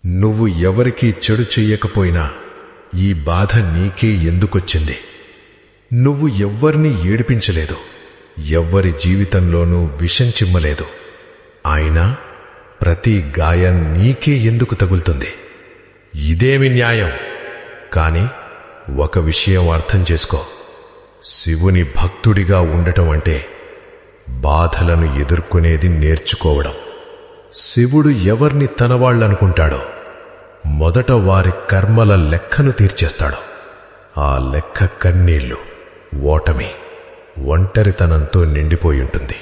నువ్వు ఎవరికీ చెడు చెయ్యకపోయినా ఈ బాధ నీకే ఎందుకొచ్చింది? నువ్వు ఎవ్వర్నీ ఏడిపించలేదు, ఎవ్వరి జీవితంలోనూ విషం చిమ్మలేదు. అయినా ప్రతి గాయం నీకే ఎందుకు తగులుతుంది? ఇదేమి న్యాయం? కాని ఒక విషయం అర్థం చేసుకో. శివుని భక్తుడిగా ఉండటం అంటే బాధలను ఎదుర్కొనేది నేర్చుకోవడం. శివుడు ఎవర్ని తనవాళ్లనుకుంటాడో మొదట వారి కర్మల లెక్కను తీర్చేస్తాడు. ఆ లెక్క కన్నీళ్లు, ఓటమి, ఒంటరితనంతో నిండిపోయుంటుంది.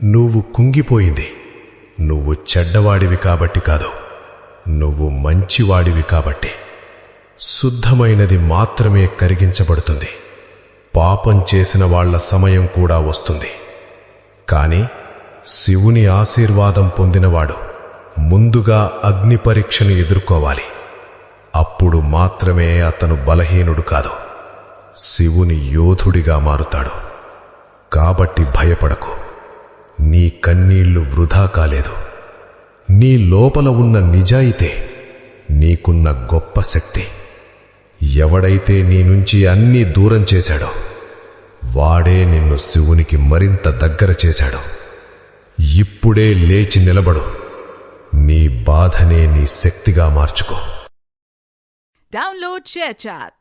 నువ్వు కుంగిపోయింది నువ్వు చెడ్డవాడివి కాబట్టి కాదు, నువ్వు మంచివాడివి కాబట్టి. శుద్ధమైనది మాత్రమే కరిగించబడుతుంది. పాపం చేసిన వాళ్ల సమయం కూడా వస్తుంది. కాని శివుని ఆశీర్వాదం పొందినవాడు ముందుగా అగ్ని పరీక్షను ఎదుర్కోవాలి. అప్పుడు మాత్రమే అతను బలహీనుడు కాదు, శివుని యోధుడిగా మారుతాడు. కాబట్టి భయపడకు. నీ కన్నీళ్లు వృధా కాలేదు. నీ లోపల ఉన్న నిజాయితే నీకున్న గొప్ప శక్తి. ఎవడైతే నీ నుంచి అన్నీ దూరం చేశాడో వాడే నిన్ను శివునికి మరింత దగ్గర చేశాడు. ఇప్పుడే లేచి నిలబడు. నీ బాధనే నీ శక్తిగా మార్చుకో. Download ShareChat.